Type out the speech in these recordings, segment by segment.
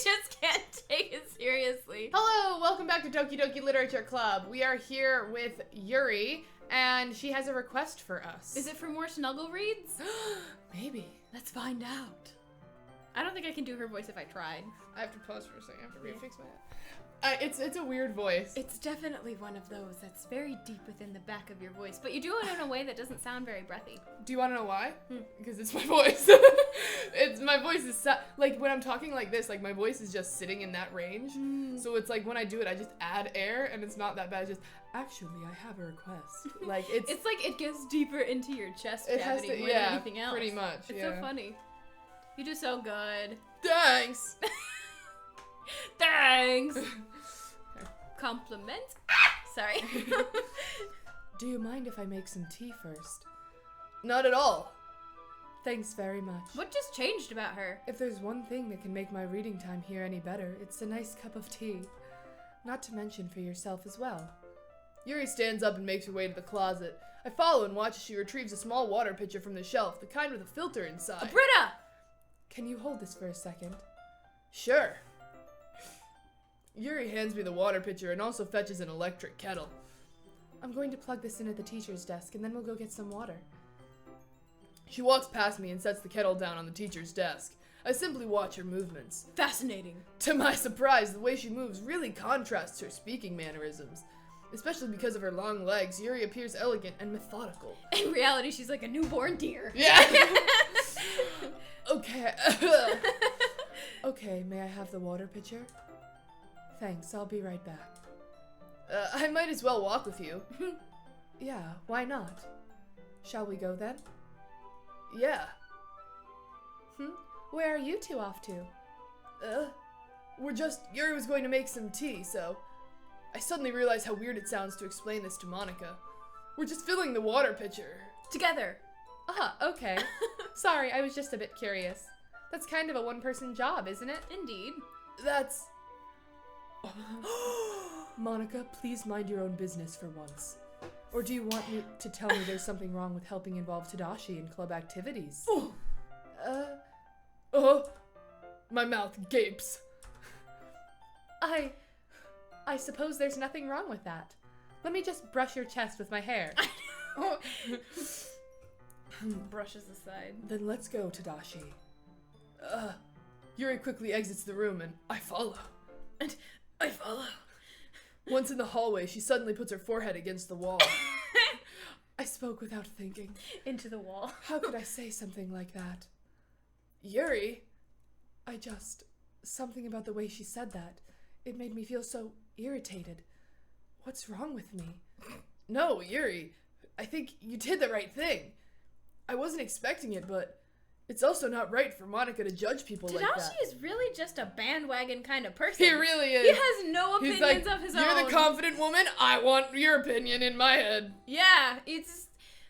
just can't take it seriously. Hello, welcome back to Doki Literature Club. We are here with Yuri, and she has a request for us. Is it for more snuggle reads? Maybe. Let's find out. I don't think I can do her voice if I tried. I have to pause for a second. I have to refix my head. It's a weird voice. It's definitely one of those that's very deep within the back of your voice, but you do it in a way that doesn't sound very breathy. Do you want to know why? Because it's my voice. My voice is like when I'm talking like this, like my voice is just sitting in that range. So it's like when I do it, I just add air, and it's not that bad. It's just actually, I have a request. Like it's like it gets deeper into your chest cavity more than anything else. Pretty much. It's so funny. You do so good. Thanks. Thanks. Compliment. Sorry. Do you mind if I make some tea first? Not at all. Thanks very much. What just changed about her? If there's one thing that can make my reading time here any better, it's a nice cup of tea. Not to mention for yourself as well. Yuri stands up and makes her way to the closet. I follow and watch as she retrieves a small water pitcher from the shelf, the kind with a filter inside. A Brita! Can you hold this for a second? Sure. Yuri hands me the water pitcher and also fetches an electric kettle. I'm going to plug this in at the teacher's desk, and then we'll go get some water. She walks past me and sets the kettle down on the teacher's desk. I simply watch her movements. Fascinating. To my surprise, the way she moves really contrasts her speaking mannerisms. Especially because of her long legs, Yuri appears elegant and methodical. In reality, she's like a newborn deer. Yeah. Okay. Okay, may I have the water pitcher? Thanks, I'll be right back. I might as well walk with you. Yeah, why not? Shall we go then? Yeah. Where are you two off to? Yuri was going to make some tea, so... I suddenly realized how weird it sounds to explain this to Monica. We're just filling the water pitcher. Together. Ah, okay. Sorry, I was just a bit curious. That's kind of a one-person job, isn't it? Indeed. That's... Monica, please mind your own business for once. Or do you want me to tell me there's something wrong with helping involve Tadashi in club activities? My mouth gapes. I suppose there's nothing wrong with that. Let me just brush your chest with my hair. Brushes aside. Then let's go, Tadashi. Yuri quickly exits the room and I follow. And I follow. Once in the hallway, she suddenly puts her forehead against the wall. I spoke without thinking. Into the wall. How could I say something like that? Yuri? Something about the way she said that. It made me feel so irritated. What's wrong with me? No, Yuri. I think you did the right thing. I wasn't expecting it, but it's also not right for Monica to judge people like that. Tadashi is really just a bandwagon kind of person. He really is. He has no opinions of his own. You're the confident woman. I want your opinion in my head. Yeah, it's...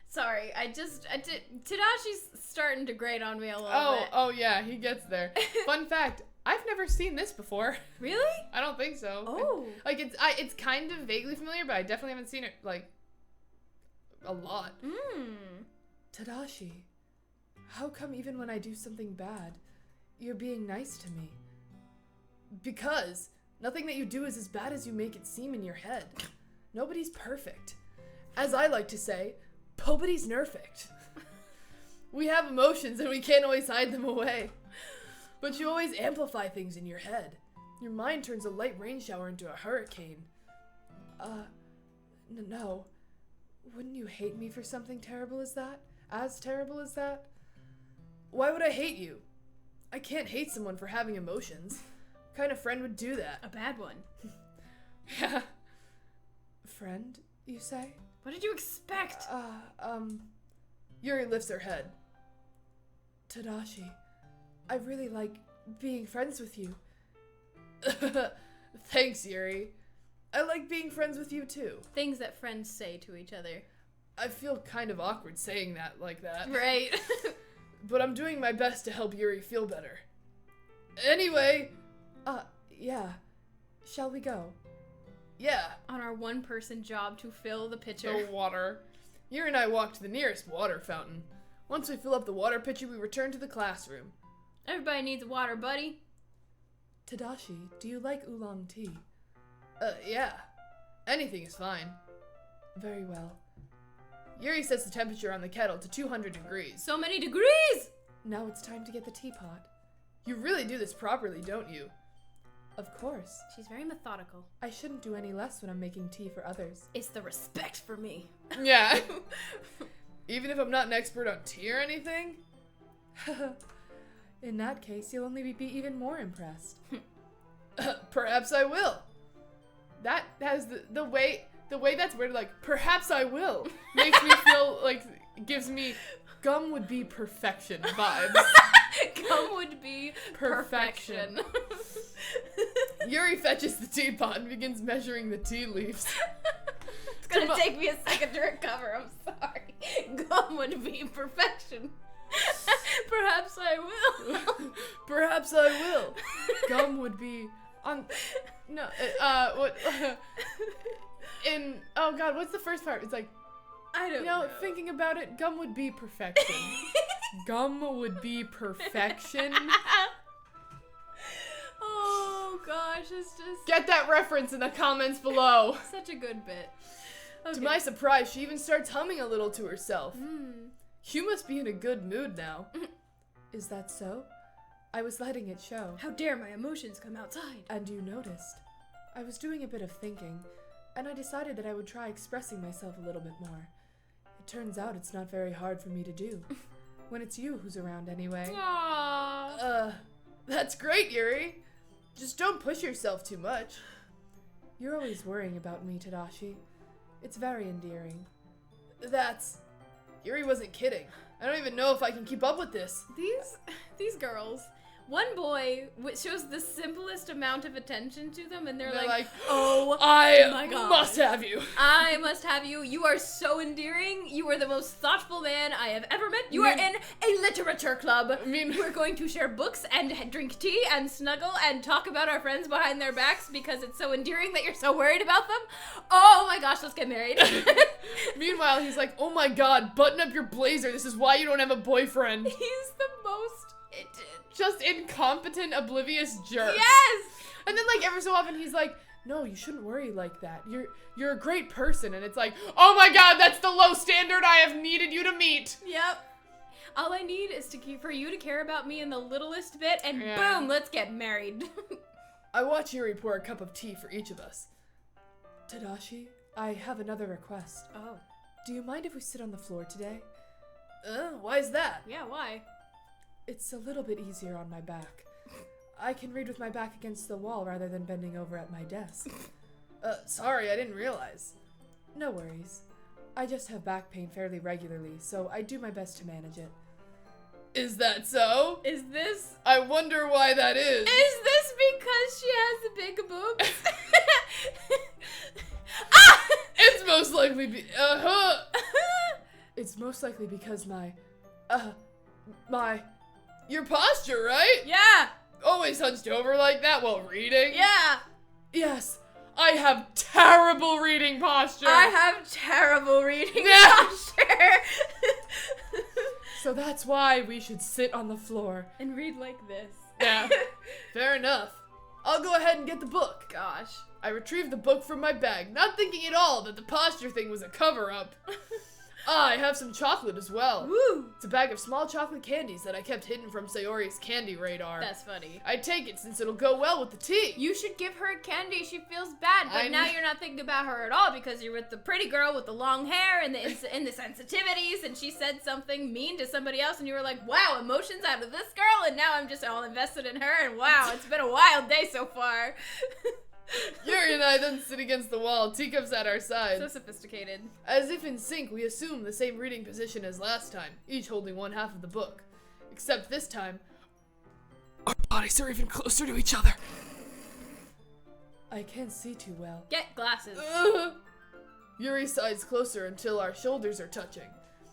Sorry, Tadashi's starting to grate on me a little bit. Oh yeah, he gets there. Fun fact, I've never seen this before. Really? I don't think so. Oh. It's kind of vaguely familiar, but I definitely haven't seen it, a lot. Tadashi, how come even when I do something bad, you're being nice to me? Because nothing that you do is as bad as you make it seem in your head. Nobody's perfect. As I like to say, nobody's nerfect. We have emotions and we can't always hide them away. But you always amplify things in your head. Your mind turns a light rain shower into a hurricane. No. Wouldn't you hate me for something terrible as that? As terrible as that? Why would I hate you? I can't hate someone for having emotions. What kind of friend would do that? A bad one. Yeah. Friend, you say? What did you expect? Yuri lifts her head. Tadashi, I really like being friends with you. Thanks, Yuri. I like being friends with you too. Things that friends say to each other. I feel kind of awkward saying that like that. Right. But I'm doing my best to help Yuri feel better. Anyway. Yeah. Shall we go? Yeah. On our one-person job to fill the pitcher. The water. Yuri and I walk to the nearest water fountain. Once we fill up the water pitcher, we return to the classroom. Everybody needs water, buddy. Tadashi, do you like oolong tea? Yeah. Anything is fine. Very well. Yuri sets the temperature on the kettle to 200 degrees. So many degrees! Now it's time to get the teapot. You really do this properly, don't you? Of course. She's very methodical. I shouldn't do any less when I'm making tea for others. It's the respect for me. Yeah. Even if I'm not an expert on tea or anything? In that case, you'll only be even more impressed. Perhaps I will. That has the way that's worded, like, perhaps I will, makes me feel like, gives me gum would be perfection vibes. Gum would be perfection. Yuri fetches the teapot and begins measuring the tea leaves. It's gonna take me a second to recover, I'm sorry. Gum would be perfection. Perhaps I will. Perhaps I will. Gum would be on. No, what? Oh god, what's the first part? It's like, I don't know. know. Thinking about it, gum would be perfection. Gum would be perfection. Oh gosh, it's just Get that reference in the comments below. such a good bit. Okay. To my surprise, she even starts humming a little to herself. You must be in a good mood now. Is that so? I was letting it show. How dare my emotions come outside? And you noticed. I was doing a bit of thinking, and I decided that I would try expressing myself a little bit more. It turns out it's not very hard for me to do. When it's you who's around anyway. Aww. That's great, Yuri. Just don't push yourself too much. You're always worrying about me, Tadashi. It's very endearing. Yuri wasn't kidding. I don't even know if I can keep up with this. These girls. One boy shows the simplest amount of attention to them, and they're like, oh my I God. must have you. I must have you. You are so endearing. You are the most thoughtful man I have ever met. You are in a literature club. We're going to share books and drink tea and snuggle and talk about our friends behind their backs because it's so endearing that you're so worried about them. Oh my gosh, let's get married. Meanwhile, he's like, oh my god, button up your blazer. This is why you don't have a boyfriend. He's the most... Just incompetent, oblivious jerk. Yes! And then, like, every so often he's like, no, you shouldn't worry like that. You're a great person. And it's like, oh my god, that's the low standard I have needed you to meet. Yep. All I need is for you to care about me in the littlest bit, and boom, let's get married. I watch Yuri pour a cup of tea for each of us. Tadashi, I have another request. Oh. Do you mind if we sit on the floor today? Why is that? Yeah, why? It's a little bit easier on my back. I can read with my back against the wall rather than bending over at my desk. Sorry, I didn't realize. No worries. I just have back pain fairly regularly, so I do my best to manage it. Is that so? Is this... I wonder why that is. Is this because she has the big boobs? Ah! It's most likely It's most likely because your posture, right? Yeah. Always hunched over like that while reading? Yeah. Yes. I have terrible reading posture. I have terrible reading posture. So that's why we should sit on the floor. And read like this. Yeah. Fair enough. I'll go ahead and get the book. Gosh. I retrieved the book from my bag, not thinking at all that the posture thing was a cover-up. I have some chocolate as well. Woo! It's a bag of small chocolate candies that I kept hidden from Sayori's candy radar. That's funny. I take it since it'll go well with the tea. You should give her candy. She feels bad, but now you're not thinking about her at all because you're with the pretty girl with the long hair and the sensitivities, and she said something mean to somebody else, and you were like, wow, emotions out of this girl, and now I'm just all invested in her, and wow, it's been a wild day so far. Yuri and I then sit against the wall, teacups at our sides. So sophisticated. As if in sync, we assume the same reading position as last time, each holding one half of the book. Except this time, our bodies are even closer to each other. I can't see too well. Get glasses. Yuri sides closer until our shoulders are touching.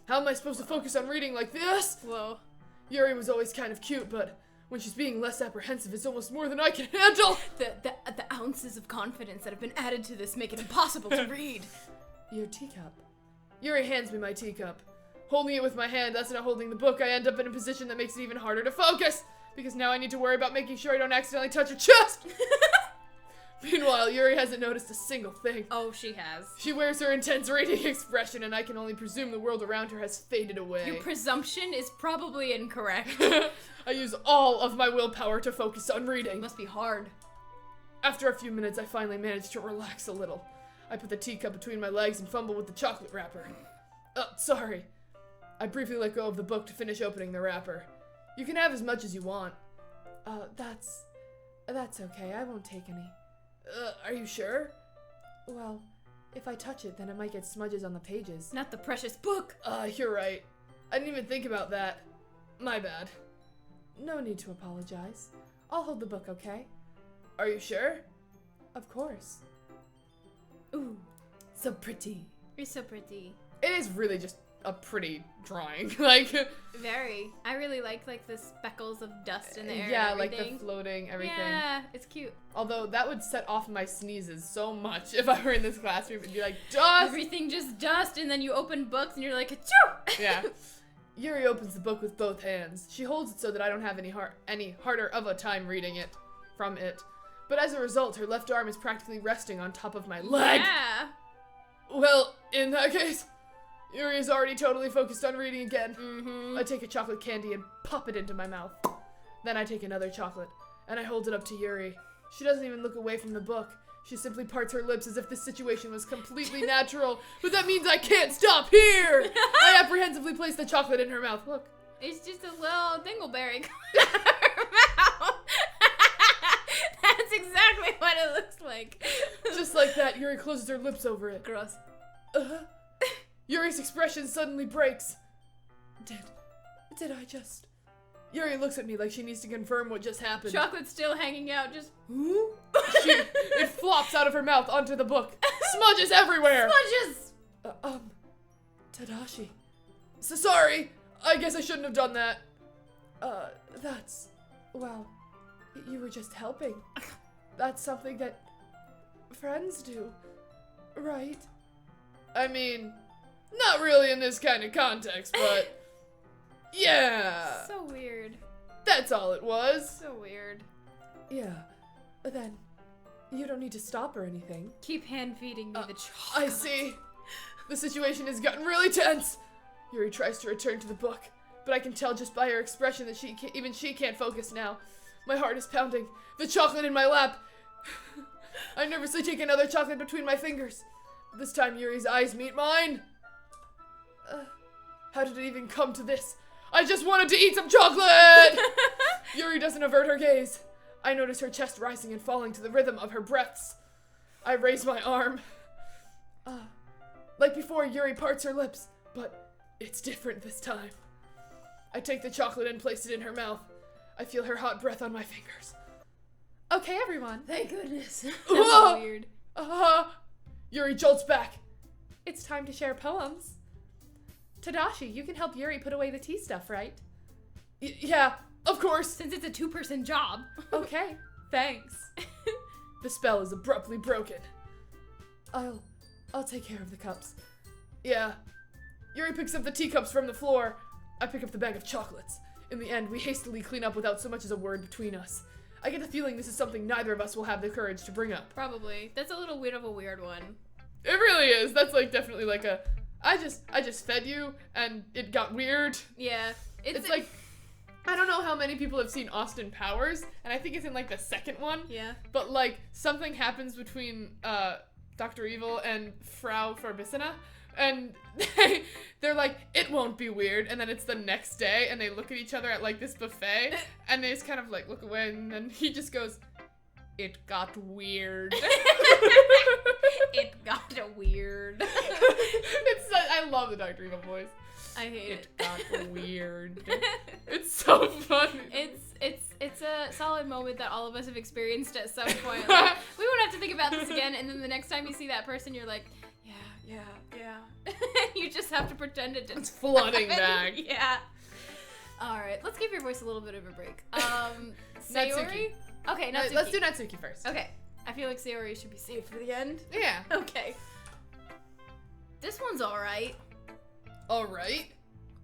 How am I supposed to focus on reading like this? Whoa. Yuri was always kind of cute, but when she's being less apprehensive, it's almost more than I can handle. The ounces of confidence that have been added to this make it impossible to read. Your teacup. Yuri hands me my teacup. Holding it with my hand, that's not holding the book, I end up in a position that makes it even harder to focus. because now I need to worry about making sure I don't accidentally touch her chest. Meanwhile, Yuri hasn't noticed a single thing. Oh, she has. She wears her intense radiant expression, and I can only presume the world around her has faded away. Your presumption is probably incorrect. I use all of my willpower to focus on reading. Must be hard. After a few minutes, I finally managed to relax a little. I put the teacup between my legs and fumble with the chocolate wrapper. Sorry. I briefly let go of the book to finish opening the wrapper. You can have as much as you want. That's okay. I won't take any. Are you sure? Well, if I touch it, then it might get smudges on the pages. Not the precious book. You're right. I didn't even think about that. My bad. No need to apologize. I'll hold the book, okay? Are you sure? Of course. Ooh, So pretty. you're so pretty. It is really just a pretty drawing. Like, Very. I really like the speckles of dust in the air. yeah, and like the everything. floating everything. Yeah, it's cute. Although that would set off my sneezes so much if I were in this classroom. It'd be like, dust! Everything just dust, and then you open books, and you're like, achoo! Yeah. Yuri opens the book with both hands. She holds it so that I don't have any harder of a time reading it from it. But as a result, her left arm is practically resting on top of my leg. Yeah. Well, in that case, Yuri is already totally focused on reading again. Mm-hmm. I take a chocolate candy and pop it into my mouth. Then I take another chocolate, and I hold it up to Yuri. She doesn't even look away from the book. She simply parts her lips as if this situation was completely natural. But that means I can't stop here! I apprehensively place the chocolate in her mouth. Look. It's just a little dingleberry coming out of her mouth. That's exactly what it looks like. Just like that, Yuri closes her lips over it. Gross. Yuri's expression suddenly breaks. Did I just... Yuri looks at me like she needs to confirm what just happened. Chocolate's still hanging out, just... It flops out of her mouth onto the book. Smudges everywhere. Smudges! Tadashi. So sorry. I guess I shouldn't have done that. Well, you were just helping. That's something that friends do, right? I mean, not really in this kind of context, but yeah. So weird. That's all it was. So weird. Yeah. Then, you don't need to stop or anything. Keep hand feeding me the chocolate. I see. The situation has gotten really tense. Yuri tries to return to the book, but I can tell just by her expression that even she can't focus now. My heart is pounding. The chocolate in my lap. I nervously take another chocolate between my fingers. This time Yuri's eyes meet mine. How did it even come to this? I just wanted to eat some chocolate! Yuri doesn't avert her gaze. I notice her chest rising and falling to the rhythm of her breaths. I raise my arm. Like before, Yuri parts her lips, but it's different this time. I take the chocolate and place it in her mouth. I feel her hot breath on my fingers. Okay, everyone. Thank goodness. That's Whoa! weird. Yuri jolts back. It's time to share poems. Tadashi, you can help Yuri put away the tea stuff, right? Yeah, of course. Since it's a two-person job. Okay, thanks. The spell is abruptly broken. I'll take care of the cups. Yeah. Yuri picks up the teacups from the floor. I pick up the bag of chocolates. In the end, we hastily clean up without so much as a word between us. I get the feeling this is something neither of us will have the courage to bring up. Probably. That's a little bit of a weird one. It really is. That's like definitely like a, I just fed you and it got weird. Yeah. It's like, I don't know how many people have seen Austin Powers, and I think it's in like the second one. Yeah. But like something happens between Dr. Evil and Frau Farbissina, and they're like, it won't be weird, and then it's the next day, and they look at each other at like this buffet, and they just kind of like look away, and then he just goes, it got weird. It got weird. I love the Dr. Evil voice. I hate it. It got weird. It's so funny. It's a solid moment that all of us have experienced at some point. Like, we won't have to think about this again, and then the next time you see that person, you're like, yeah. You just have to pretend it didn't. It's flooding happen. back. Yeah. All right, let's give your voice a little bit of a break. Natsuki. Sayori? Okay, Natsuki. Let's do Natsuki first. Okay, I feel like Sayori should be saved for the end. Yeah. Okay. This one's alright. Alright.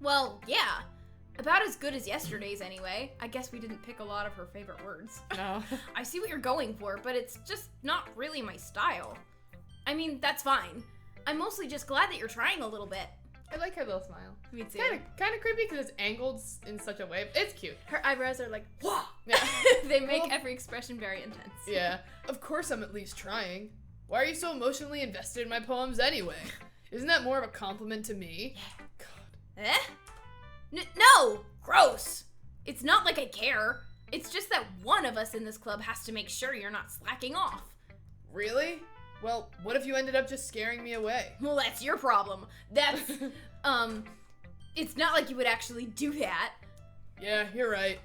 Well, yeah. About as good as yesterday's anyway. I guess we didn't pick a lot of her favorite words. No. I see what you're going for, but it's just not really my style. I mean, that's fine. I'm mostly just glad that you're trying a little bit. I like her little smile. Me too. Kind of creepy because it's angled in such a way. It's cute. Her eyebrows are like, whoa! Yeah. They make every expression very intense. Yeah. Of course I'm at least trying. Why are you so emotionally invested in my poems anyway? Isn't that more of a compliment to me? God. No! Gross! It's not like I care. It's just that one of us in this club has to make sure you're not slacking off. Really? Well, what if you ended up just scaring me away? Well, that's your problem. That's, it's not like you would actually do that. Yeah, you're right.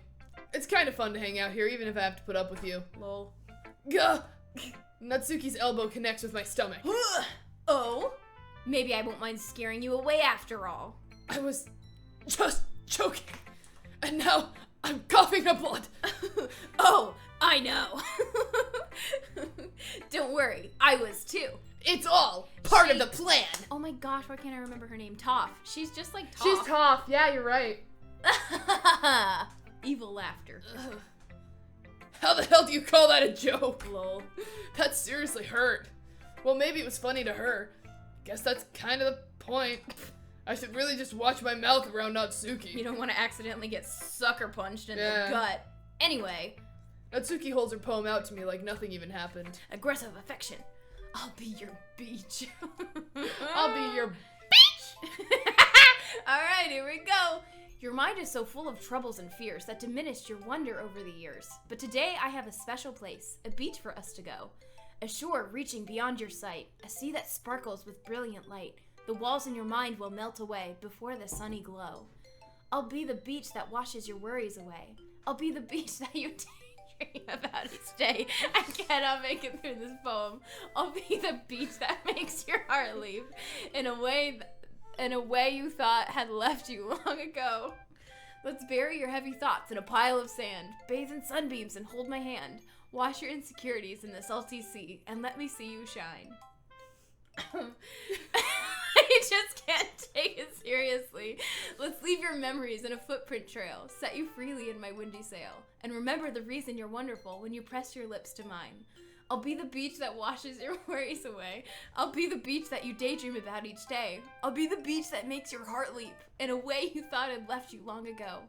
It's kind of fun to hang out here, even if I have to put up with you. Lol. Gah! Natsuki's elbow connects with my stomach. Oh? Maybe I won't mind scaring you away after all. I was just joking. And now I'm coughing up blood. Oh, I know. Don't worry, I was too. It's all part of the plan. Oh my gosh, why can't I remember her name? Toph. She's just like Toph. She's Toph. Yeah, you're right. Evil laughter. Ugh. How the hell do you call that a joke? Lol. That seriously hurt. Well, maybe it was funny to her. Guess that's kind of the point. I should really just watch my mouth around Natsuki. You don't want to accidentally get sucker punched in the gut. Anyway. Natsuki holds her poem out to me like nothing even happened. Aggressive affection. I'll be your beach. I'll be your beach! Alright, here we go. Your mind is so full of troubles and fears that diminished your wonder over the years. But today I have a special place, a beach for us to go. A shore reaching beyond your sight, a sea that sparkles with brilliant light. The walls in your mind will melt away before the sunny glow. I'll be the beach that washes your worries away. I'll be the beach that you daydream about each day. I cannot make it through this poem. I'll be the beach that makes your heart leap in a way you thought had left you long ago. Let's bury your heavy thoughts in a pile of sand. Bathe in sunbeams and hold my hand. Wash your insecurities in the salty sea and let me see you shine. I just can't take it seriously. Let's leave your memories in a footprint trail. Set you freely in my windy sail. And remember the reason you're wonderful when you press your lips to mine. I'll be the beach that washes your worries away. I'll be the beach that you daydream about each day. I'll be the beach that makes your heart leap in a way you thought had left you long ago.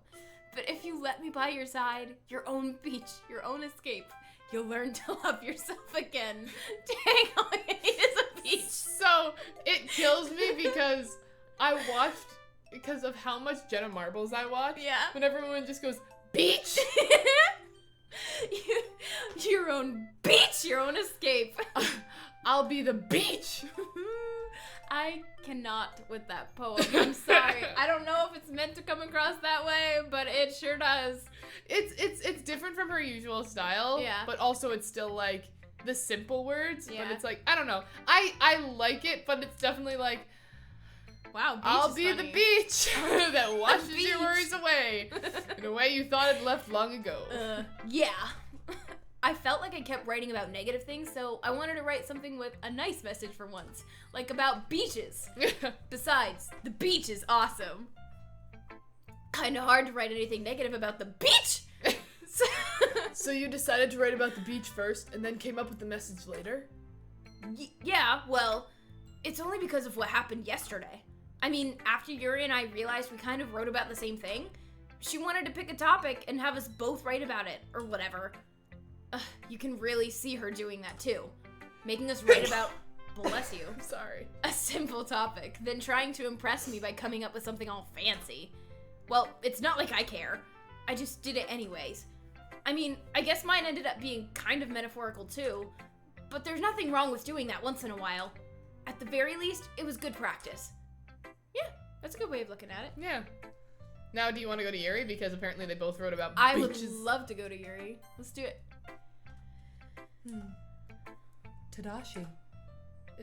But if you let me by your side, your own beach, your own escape, you'll learn to love yourself again. Dang, all I need is a beach. So, it kills me because because of how much Jenna Marbles I watch. Yeah. When everyone just goes, beach! Your own beach, your own escape. I'll be the beach! I cannot with that poem. I'm sorry. I don't know if it's meant to come across that way, but it sure does. It's different from her usual style. Yeah. But also it's still like the simple words. Yeah. But it's like, I don't know. I like it, but it's definitely like, wow, beach I'll is be funny. the beach that washes beach. your worries away in a way you thought had left long ago. Yeah. I felt like I kept writing about negative things, so I wanted to write something with a nice message for once. Like about beaches. Besides, the beach is awesome. Kinda hard to write anything negative about the beach! So you decided to write about the beach first, and then came up with the message later? Yeah, well, it's only because of what happened yesterday. I mean, after Yuri and I realized we kind of wrote about the same thing, she wanted to pick a topic and have us both write about it, or whatever. You can really see her doing that too. Making us write about, bless you, I'm sorry, a simple topic, then trying to impress me by coming up with something all fancy. Well, it's not like I care. I just did it anyways. I mean, I guess mine ended up being kind of metaphorical too, but there's nothing wrong with doing that once in a while. At the very least, it was good practice. Yeah, that's a good way of looking at it. Yeah. Now, do you want to go to Yuri? Because apparently they both wrote about I beaches. would love to go to Yuri. Let's do it. Tadashi,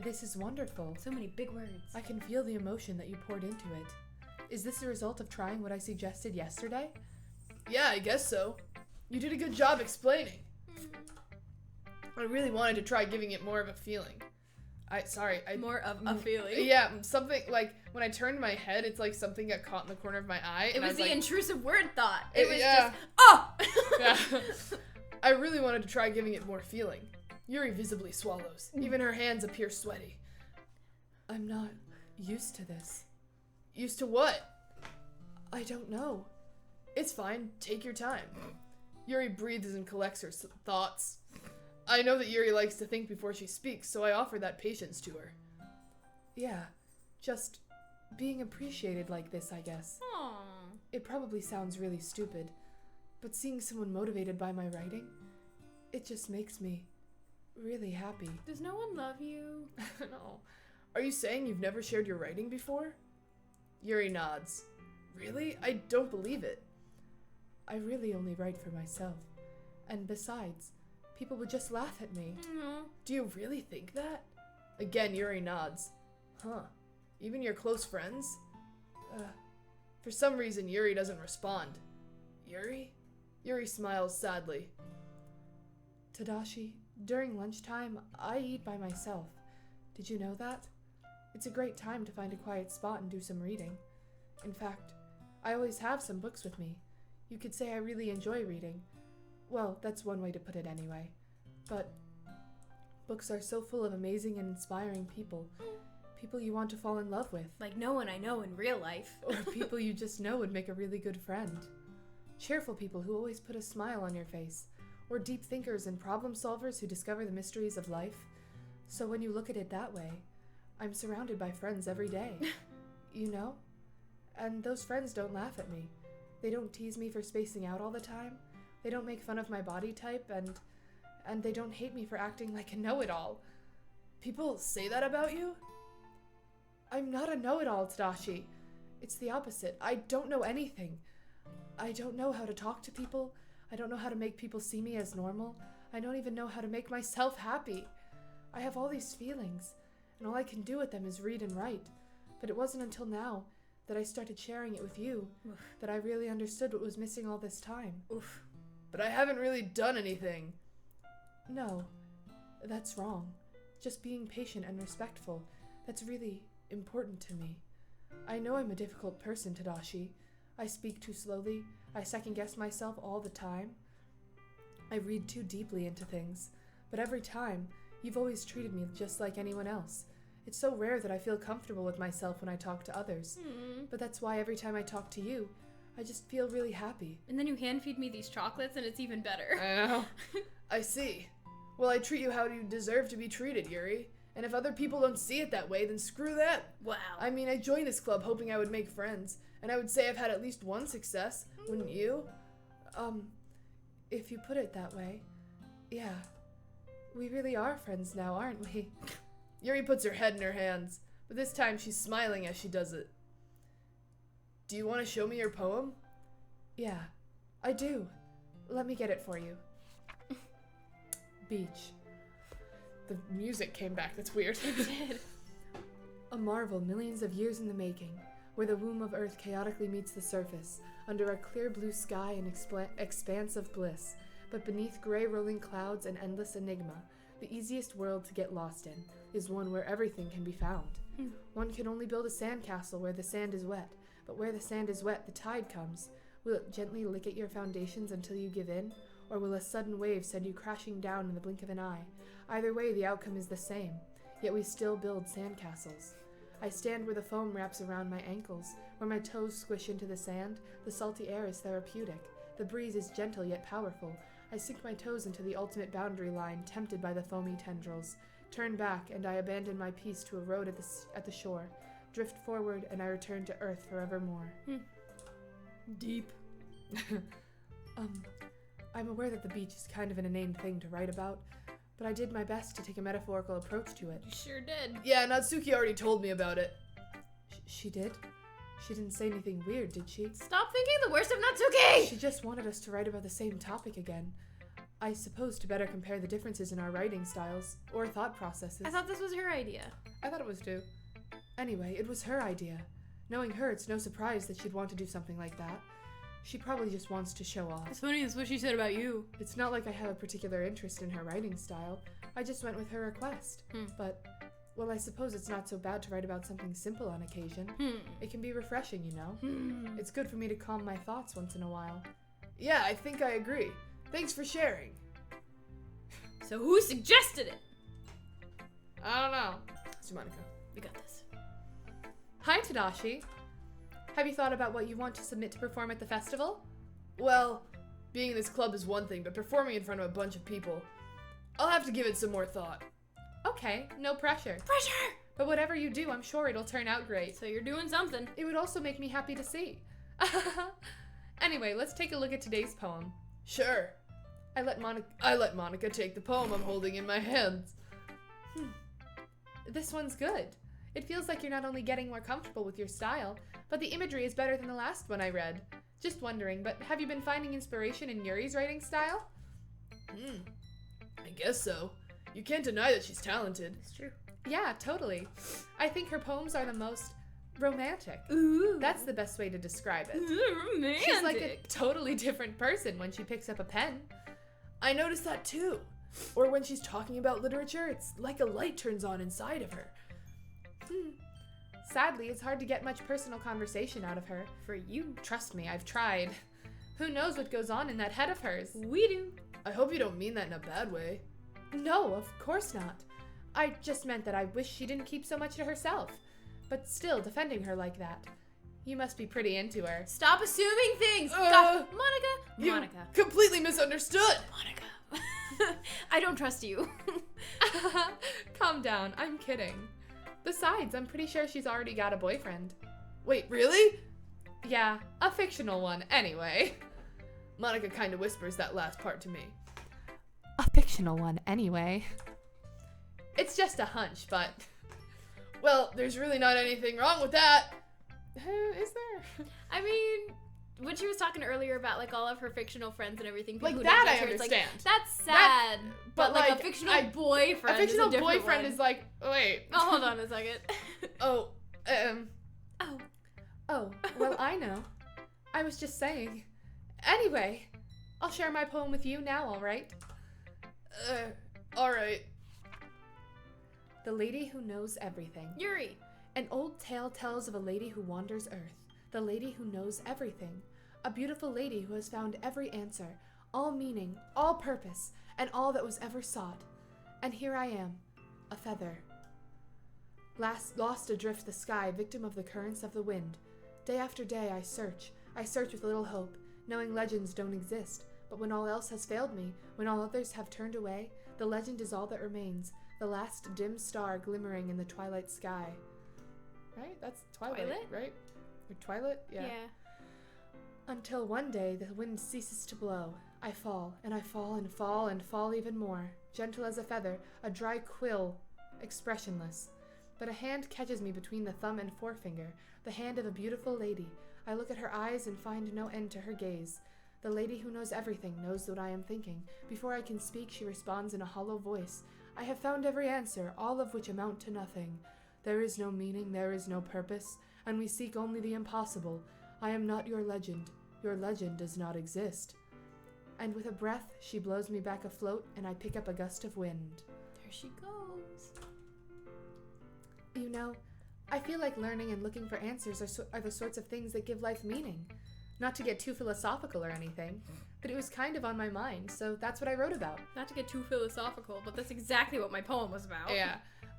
this is wonderful. So many big words. I can feel the emotion that you poured into it. Is this a result of trying what I suggested yesterday? Yeah, I guess so. You did a good job explaining. I really wanted to try giving it more of a feeling. More of a feeling. Yeah, something like when I turned my head, it's like something got caught in the corner of my eye. It was the like, intrusive word thought. It was yeah. just, oh! Yeah. I really wanted to try giving it more feeling. Yuri visibly swallows. Even her hands appear sweaty. I'm not used to this. Used to what? I don't know. It's fine. Take your time. Yuri breathes and collects her thoughts. I know that Yuri likes to think before she speaks, so I offer that patience to her. Yeah, just being appreciated like this, I guess. Aww. It probably sounds really stupid, but seeing someone motivated by my writing, it just makes me really happy. Does no one love you? No. Are you saying you've never shared your writing before? Yuri nods. Really? I don't believe it. I really only write for myself. And besides, people would just laugh at me. Aww. Do you really think that? Again, Yuri nods. Huh. Even your close friends? For some reason, Yuri doesn't respond. Yuri? Yuri smiles sadly. Tadashi, during lunchtime, I eat by myself. Did you know that? It's a great time to find a quiet spot and do some reading. In fact, I always have some books with me. You could say I really enjoy reading. Well, that's one way to put it anyway. But books are so full of amazing and inspiring people. People you want to fall in love with. Like no one I know in real life. Or people you just know would make a really good friend. Cheerful people who always put a smile on your face. Or deep thinkers and problem solvers who discover the mysteries of life. So when you look at it that way, I'm surrounded by friends every day. You know? And those friends don't laugh at me. They don't tease me for spacing out all the time. They don't make fun of my body type, and they don't hate me for acting like a know-it-all. People say that about you? I'm not a know-it-all, Tadashi. It's the opposite. I don't know anything. I don't know how to talk to people. I don't know how to make people see me as normal. I don't even know how to make myself happy. I have all these feelings, and all I can do with them is read and write. But it wasn't until now that I started sharing it with you that I really understood what was missing all this time. Oof. But I haven't really done anything. No, that's wrong. Just being patient and respectful, that's really important to me. I know I'm a difficult person, Tadashi. I speak too slowly. I second-guess myself all the time. I read too deeply into things. But every time, you've always treated me just like anyone else. It's so rare that I feel comfortable with myself when I talk to others. But that's why every time I talk to you, I just feel really happy. And then you hand feed me these chocolates and it's even better. I know. I see. Well, I treat you how you deserve to be treated, Yuri. And if other people don't see it that way, then screw them. Wow. I mean, I joined this club hoping I would make friends. And I would say I've had at least one success, wouldn't you? If you put it that way, yeah. We really are friends now, aren't we? Yuri puts her head in her hands, but this time she's smiling as she does it. Do you want to show me your poem? Yeah, I do. Let me get it for you. Beach. The music came back, that's weird. It did. A marvel millions of years in the making, where the womb of Earth chaotically meets the surface, under a clear blue sky and expanse of bliss, but beneath gray rolling clouds and endless enigma, the easiest world to get lost in is one where everything can be found. One can only build a sandcastle where the sand is wet, but where the sand is wet, the tide comes. Will it gently lick at your foundations until you give in, or will a sudden wave send you crashing down in the blink of an eye? Either way, the outcome is the same, yet we still build sandcastles. I stand where the foam wraps around my ankles, where my toes squish into the sand. The salty air is therapeutic. The breeze is gentle yet powerful. I sink my toes into the ultimate boundary line, tempted by the foamy tendrils. Turn back, and I abandon my peace to erode at the shore. Drift forward, and I return to Earth forevermore. Deep. I'm aware that the beach is kind of an inane thing to write about, but I did my best to take a metaphorical approach to it. You sure did. Yeah, Natsuki already told me about it. She did? She didn't say anything weird, did she? Stop thinking the worst of Natsuki! She just wanted us to write about the same topic again. I suppose to better compare the differences in our writing styles, or thought processes. I thought this was her idea. I thought it was too. Anyway, it was her idea. Knowing her, it's no surprise that she'd want to do something like that. She probably just wants to show off. It's funny, that's what she said about you. It's not like I have a particular interest in her writing style. I just went with her request. But Well, I suppose it's not so bad to write about something simple on occasion. It can be refreshing, you know? It's good for me to calm my thoughts once in a while. Yeah, I think I agree. Thanks for sharing. So who suggested it? I don't know. It's Monica. You got this. Hi, Tadashi. Have you thought about what you want to submit to perform at the festival? Well, being in this club is one thing, but performing in front of a bunch of people, I'll have to give it some more thought. Okay, no pressure. Pressure! But whatever you do, I'm sure it'll turn out great. So you're doing something. It would also make me happy to see. Anyway, let's take a look at today's poem. Sure. I let Monica take the poem I'm holding in my hands. This one's good. It feels like you're not only getting more comfortable with your style, but the imagery is better than the last one I read. Just wondering, but have you been finding inspiration in Yuri's writing style? I guess so. You can't deny that she's talented. It's true. Yeah, totally. I think her poems are the most romantic. Ooh. That's the best way to describe it. Ooh, romantic. She's like a totally different person when she picks up a pen. I noticed that too. Or when she's talking about literature, it's like a light turns on inside of her. Sadly, it's hard to get much personal conversation out of her. For you. Trust me, I've tried. Who knows what goes on in that head of hers? We do. I hope you don't mean that in a bad way. No, of course not. I just meant that I wish she didn't keep so much to herself. But still, defending her like that. You must be pretty into her. Stop assuming things! Gosh, Monica! Completely misunderstood! Monica. I don't trust you. Calm down, I'm kidding. Besides, I'm pretty sure she's already got a boyfriend. Wait, really? Yeah, a fictional one, anyway. Monica kind of whispers that last part to me. A fictional one, anyway. It's just a hunch, but... Well, there's really not anything wrong with that. Is there? I mean, when she was talking earlier about like all of her fictional friends and everything, like that I understand. understand. Like, that's sad, but like a fictional boyfriend. A fictional is boyfriend is like, wait. Oh, hold on a second. Oh, well, I know. I was just saying. Anyway, I'll share my poem with you now, all right? All right. The Lady Who Knows Everything. Yuri. An old tale tells of a lady who wanders earth, the lady who knows everything, a beautiful lady who has found every answer, all meaning, all purpose, and all that was ever sought. And here I am, a feather. Lost adrift the sky, victim of the currents of the wind. Day after day I search with little hope, knowing legends don't exist, but when all else has failed me, when all others have turned away, the legend is all that remains, the last dim star glimmering in the twilight sky. Right? That's Twilight, right? Or Twilight? Yeah. Until one day the wind ceases to blow. I fall, and I fall, and fall, and fall even more. Gentle as a feather, a dry quill, expressionless. But a hand catches me between the thumb and forefinger, the hand of a beautiful lady. I look at her eyes and find no end to her gaze. The lady who knows everything knows what I am thinking. Before I can speak, she responds in a hollow voice. I have found every answer, all of which amount to nothing. There is no meaning, there is no purpose, and we seek only the impossible. I am not your legend. Your legend does not exist. And with a breath, she blows me back afloat, and I pick up a gust of wind. There she goes. You know, I feel like learning and looking for answers are the sorts of things that give life meaning. Not to get too philosophical or anything, but it was kind of on my mind, so that's what I wrote about. Not to get too philosophical, but that's exactly what my poem was about. Yeah,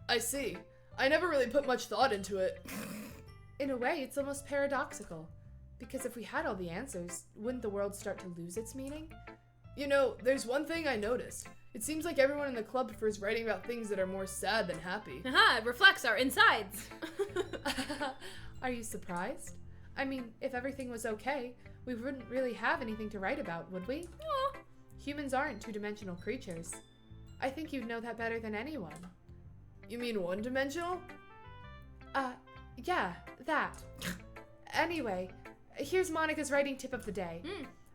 I see. I never really put much thought into it. In a way, it's almost paradoxical. Because if we had all the answers, wouldn't the world start to lose its meaning? You know, there's one thing I noticed. It seems like everyone in the club prefers writing about things that are more sad than happy. It reflects our insides. Are you surprised? I mean, if everything was okay, we wouldn't really have anything to write about, would we? Aw. Humans aren't two-dimensional creatures. I think you'd know that better than anyone. You mean one-dimensional? Yeah, that. Anyway, here's Monica's writing tip of the day.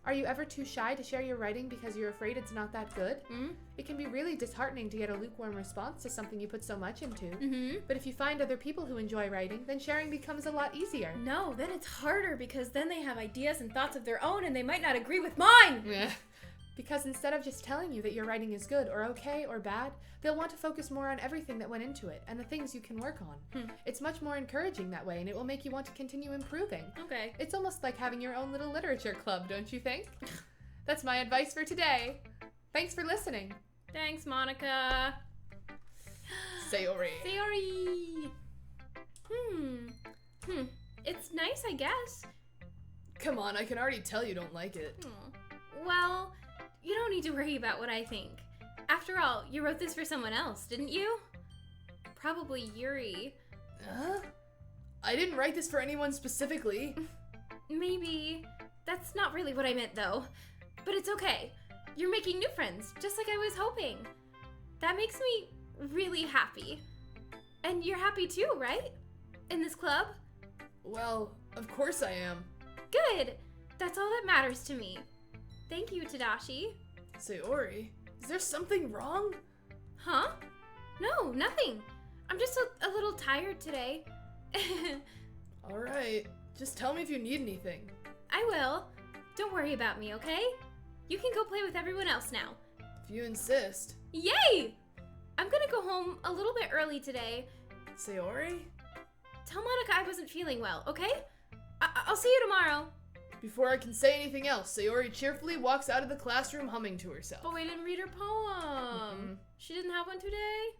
Are you ever too shy to share your writing because you're afraid it's not that good? It can be really disheartening to get a lukewarm response to something you put so much into. But if you find other people who enjoy writing, then sharing becomes a lot easier. No, then it's harder because then they have ideas and thoughts of their own and they might not agree with mine. Because instead of just telling you that your writing is good or okay or bad, they'll want to focus more on everything that went into it and the things you can work on. It's much more encouraging that way, and it will make you want to continue improving. Okay. It's almost like having your own little literature club, don't you think? That's my advice for today. Thanks for listening. Thanks, Monica. Sayori. Sayori. It's nice, I guess. Come on, I can already tell you don't like it. Well, you don't need to worry about what I think. After all, you wrote this for someone else, didn't you? Probably Yuri. I didn't write this for anyone specifically. Maybe. That's not really what I meant, though. But it's okay. You're making new friends, just like I was hoping. That makes me really happy. And you're happy too, right? In this club? Well, of course I am. Good. That's all that matters to me. Thank you, Tadashi. Sayori, is there something wrong? Huh? No, nothing. I'm just a little tired today. Alright, just tell me if you need anything. I will. Don't worry about me, okay? You can go play with everyone else now. If you insist. Yay! I'm gonna go home a little bit early today. Sayori? Tell Monica I wasn't feeling well, okay? I'll see you tomorrow. Before I can say anything else, Sayori cheerfully walks out of the classroom humming to herself. But we didn't read her poem. She didn't have one today?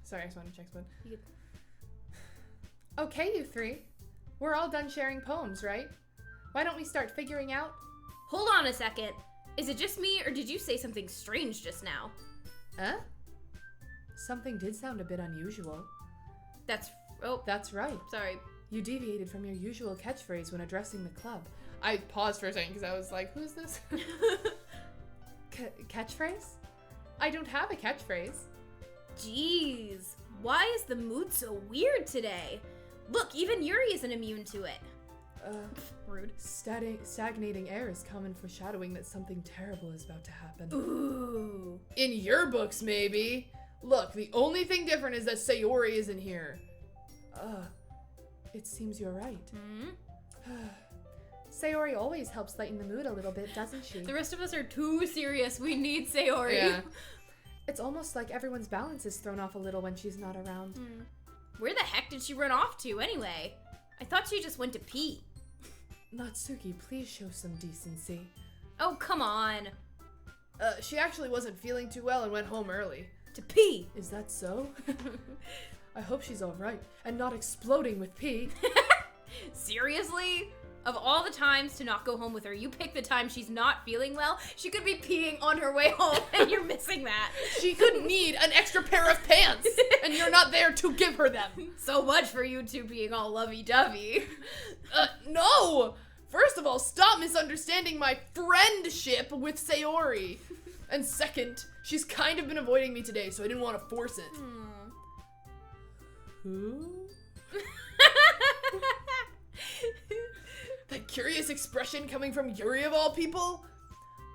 Sorry, I just wanted to check something. You Okay, you three. We're all done sharing poems, right? Why don't we start figuring out? Hold on a second. Is it just me, or did you say something strange just now? Huh? Something did sound a bit unusual. That's right. Sorry. You deviated from your usual catchphrase when addressing the club. I paused for a second because I was like, who's this? Catchphrase? I don't have a catchphrase. Jeez, why is the mood so weird today? Look, even Yuri isn't immune to it. Rude. Stagnating air is common foreshadowing that something terrible is about to happen. Ooh. In your books, maybe. Look, the only thing different is that Sayori isn't here. It seems you're right. Sayori always helps lighten the mood a little bit, doesn't she? The rest of us are too serious. We need Sayori. Yeah. It's almost like everyone's balance is thrown off a little when she's not around. Where the heck did she run off to anyway? I thought she just went to pee. Natsuki, please show some decency. Oh, come on. She actually wasn't feeling too well and went home early. To pee. Is that so? I hope she's alright and not exploding with pee. Seriously? Of all the times to not go home with her, you pick the time she's not feeling well? She could be peeing on her way home and you're missing that. She could need an extra pair of pants and you're not there to give her them. So much for you two being all lovey-dovey. No! First of all, stop misunderstanding my friendship with Sayori. And second, she's kind of been avoiding me today, so I didn't want to force it. Who? That curious expression coming from Yuri of all people?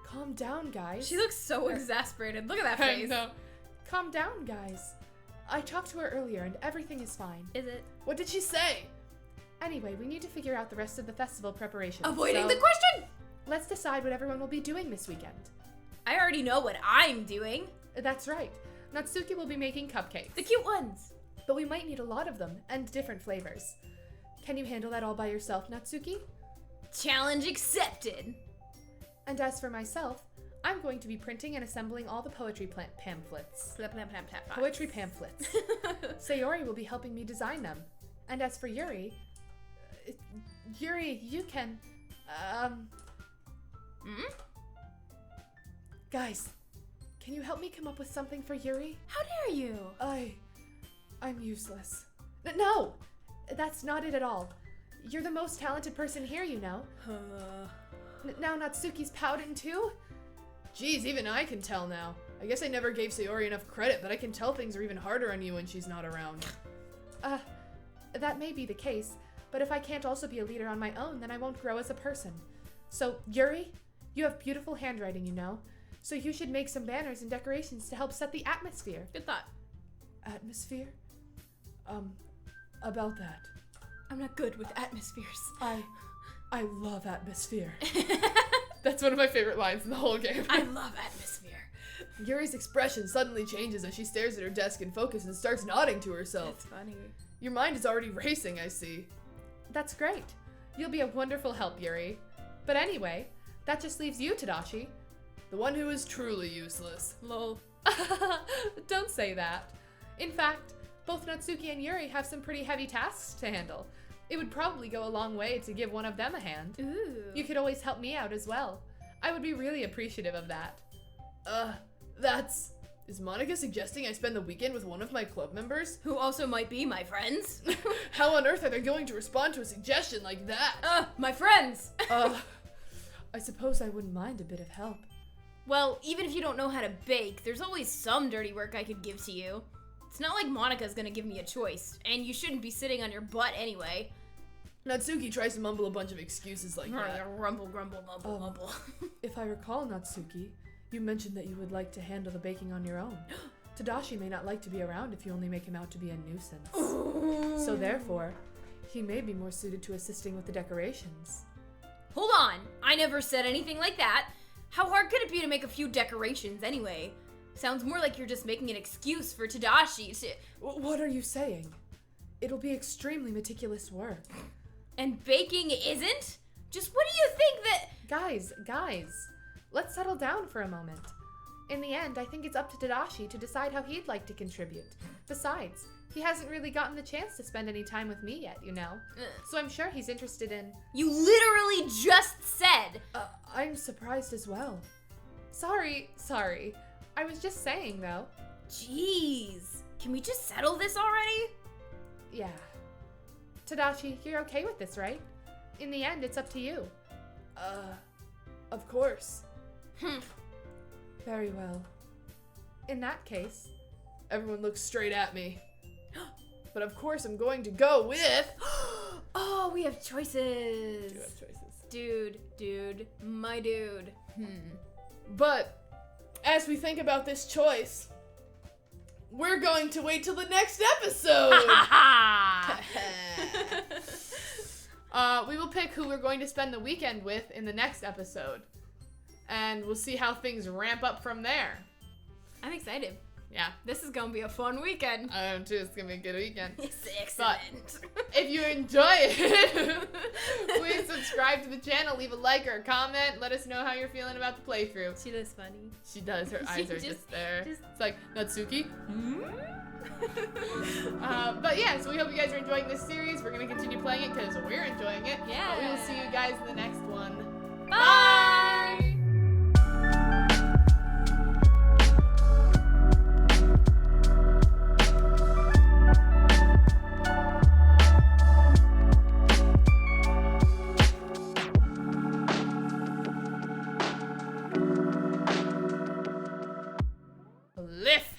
Calm down, guys. She looks so exasperated. Look at that face. No. Calm down, guys. I talked to her earlier and everything is fine. Is it? What did she say? Anyway, we need to figure out the rest of the festival preparations. Avoiding the question! Let's decide what everyone will be doing this weekend. I already know what I'm doing. That's right. Natsuki will be making cupcakes. The cute ones. But we might need a lot of them, and different flavors. Can you handle that all by yourself, Natsuki? Challenge accepted. And as for myself, I'm going to be printing and assembling all the poetry pamphlets. Poetry pamphlets. Sayori will be helping me design them. And as for Yuri, you can, Guys, can you help me come up with something for Yuri? How dare you? I'm useless. No! That's not it at all. You're the most talented person here, you know. Now Natsuki's pouting too? Geez, even I can tell now. I guess I never gave Sayori enough credit, but I can tell things are even harder on you when she's not around. That may be the case, but if I can't also be a leader on my own, then I won't grow as a person. So, Yuri, you have beautiful handwriting, you know. So you should make some banners and decorations to help set the atmosphere. Good thought. Atmosphere? About that. I'm not good with atmospheres. I love atmosphere. That's one of my favorite lines in the whole game. I love atmosphere. Yuri's expression suddenly changes as she stares at her desk in focus and starts nodding to herself. That's funny. Your mind is already racing, I see. That's great. You'll be a wonderful help, Yuri. But anyway, that just leaves you, Tadashi. The one who is truly useless. Lol. Don't say that. In fact, both Natsuki and Yuri have some pretty heavy tasks to handle. It would probably go a long way to give one of them a hand. Ooh. You could always help me out as well. I would be really appreciative of that. Is Monica suggesting I spend the weekend with one of my club members? Who also might be my friends? How on earth are they going to respond to a suggestion like that? My friends! I suppose I wouldn't mind a bit of help. Well, even if you don't know how to bake, there's always some dirty work I could give to you. It's not like Monica's gonna give me a choice, and you shouldn't be sitting on your butt anyway. Natsuki tries to mumble a bunch of excuses like that. Rumble, grumble, mumble, mumble. If I recall, Natsuki, you mentioned that you would like to handle the baking on your own. Tadashi may not like to be around if you only make him out to be a nuisance. So therefore, he may be more suited to assisting with the decorations. Hold on, I never said anything like that. How hard could it be to make a few decorations anyway? Sounds more like you're just making an excuse for Tadashi to... What are you saying? It'll be extremely meticulous work. And baking isn't? Just what do you think that... Guys, let's settle down for a moment. In the end, I think it's up to Tadashi to decide how he'd like to contribute. Besides, he hasn't really gotten the chance to spend any time with me yet, you know? So I'm sure he's interested in... You literally just said! I'm surprised as well. Sorry. I was just saying, though. Jeez. Can we just settle this already? Yeah. Tadashi, you're okay with this, right? In the end, it's up to you. Of course. Very well. In that case, everyone looks straight at me. But of course I'm going to go with... Oh, we have choices. Do have choices. Dude, my dude. But as we think about this choice, we're going to wait till the next episode. We will pick who we're going to spend the weekend with in the next episode. And we'll see how things ramp up from there. I'm excited. Yeah. This is gonna be a fun weekend. I am too. It's gonna be a good weekend. It's excellent. But if you enjoy it, please subscribe to the channel, leave a like or a comment, let us know how you're feeling about the playthrough. She does funny. She does. Her eyes are just there. It's like, Natsuki? But yeah, so we hope you guys are enjoying this series. We're going to continue playing it because we're enjoying it. Yeah. But we will see you guys in the next one. Bye! Lift.